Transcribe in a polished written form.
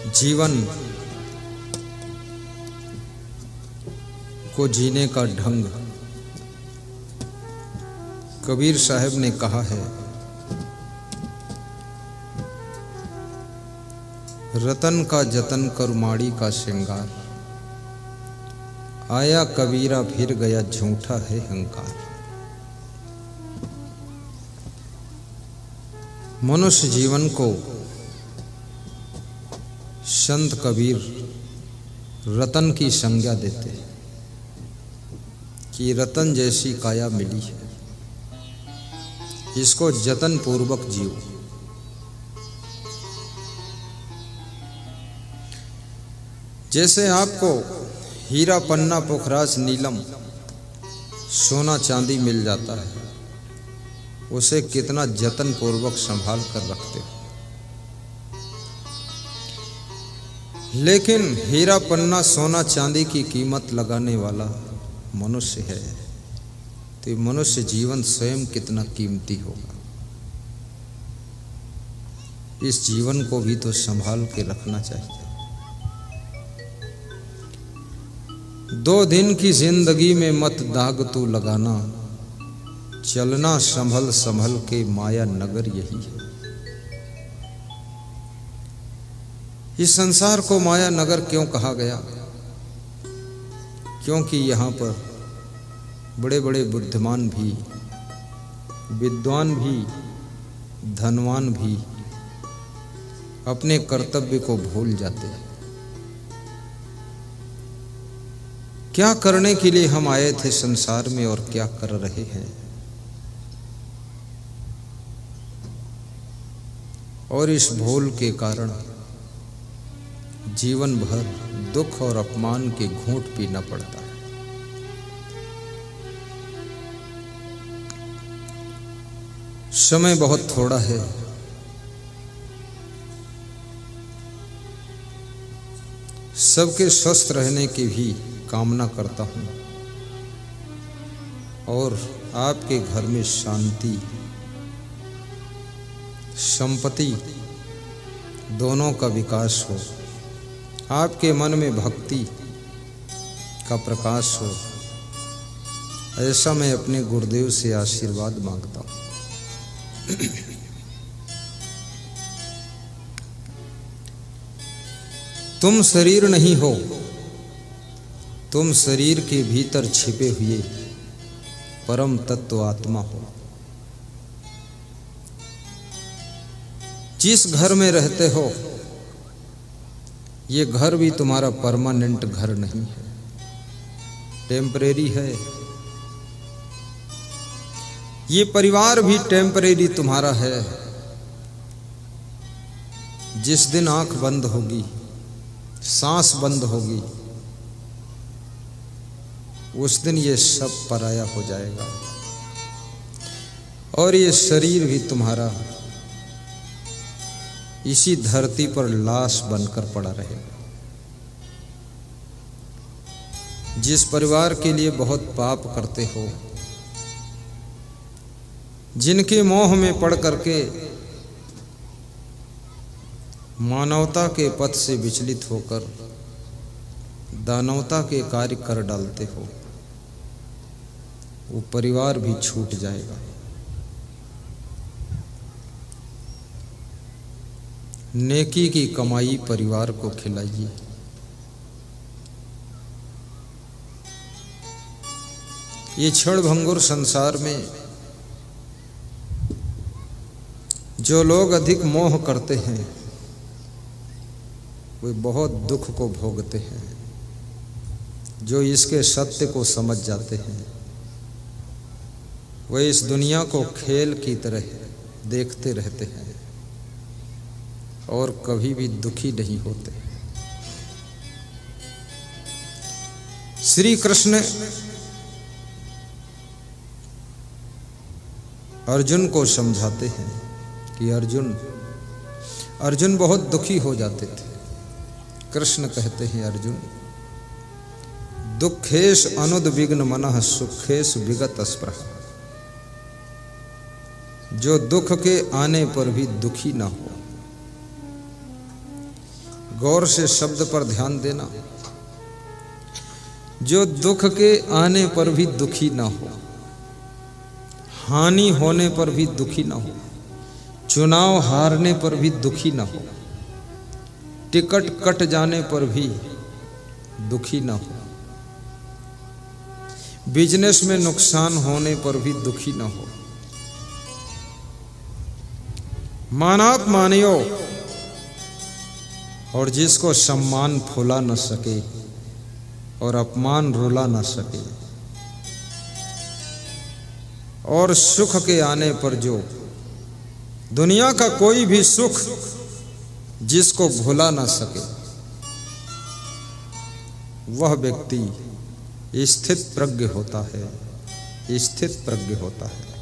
जीवन को जीने का ढंग कबीर साहब ने कहा है, रतन का जतन कर माड़ी का श्रृंगार, आया कबीरा फिर गया झूठा है हंकार। मनुष्य जीवन को संत कबीर रतन की संज्ञा देते हैं कि रतन जैसी काया मिली है, इसको जतन पूर्वक जियो। जैसे आपको हीरा पन्ना पुखराज नीलम सोना चांदी मिल जाता है, उसे कितना जतन पूर्वक संभाल कर रखते हो। लेकिन हीरा पन्ना सोना चांदी की कीमत लगाने वाला मनुष्य है, तो मनुष्य जीवन स्वयं कितना कीमती होगा। इस जीवन को भी तो संभाल के रखना चाहिए। 2 दिन की जिंदगी में मत दाग तू लगाना, चलना संभल संभल के माया नगर यही है। इस संसार को माया नगर क्यों कहा गया? क्योंकि यहाँ पर बड़े बड़े बुद्धिमान भी, विद्वान भी, धनवान भी अपने कर्तव्य को भूल जाते हैं। क्या करने के लिए हम आए थे संसार में और क्या कर रहे हैं, और इस भूल के कारण जीवन भर दुख और अपमान के घूंट पीना पड़ता है। समय बहुत थोड़ा है, सबके स्वस्थ रहने की भी कामना करता हूँ और आपके घर में शांति, संपत्ति दोनों का विकास हो, आपके मन में भक्ति का प्रकाश हो, ऐसा मैं अपने गुरुदेव से आशीर्वाद मांगता हूँ। तुम शरीर नहीं हो, तुम शरीर के भीतर छिपे हुए परम तत्व आत्मा हो। जिस घर में रहते हो, ये घर भी तुम्हारा परमानेंट घर नहीं है, टेम्परेरी है। ये परिवार भी टेम्परेरी तुम्हारा है। जिस दिन आंख बंद होगी, सांस बंद होगी, उस दिन ये सब पराया हो जाएगा और ये शरीर भी तुम्हारा इसी धरती पर लाश बनकर पड़ा रहेगा। जिस परिवार के लिए बहुत पाप करते हो, जिनके मोह में पड़ करके मानवता के पथ से विचलित होकर दानवता के कार्य कर डालते हो, वो परिवार भी छूट जाएगा। नेकी की कमाई परिवार को खिलाइए। ये क्षण भंगुर संसार में जो लोग अधिक मोह करते हैं, वे बहुत दुख को भोगते हैं। जो इसके सत्य को समझ जाते हैं, वे इस दुनिया को खेल की तरह देखते रहते हैं और कभी भी दुखी नहीं होते। श्री कृष्ण अर्जुन को समझाते हैं कि अर्जुन बहुत दुखी हो जाते थे। कृष्ण कहते हैं, अर्जुन दुखेश अनुद्विग्न मनः सुखेश विगत स्पृहा। जो दुख के आने पर भी दुखी ना हो, गौर से शब्द पर ध्यान देना। जो दुख के आने पर भी दुखी ना हो, हानि होने पर भी दुखी ना हो, चुनाव हारने पर भी दुखी ना हो, टिकट कट जाने पर भी दुखी ना हो, बिजनेस में नुकसान होने पर भी दुखी ना हो, मानाप मानियो और जिसको सम्मान फुला न सके और अपमान रुला न सके, और सुख के आने पर जो दुनिया का कोई भी सुख जिसको भुला ना सके, वह व्यक्ति स्थित प्रज्ञ होता है, स्थित प्रज्ञ होता है।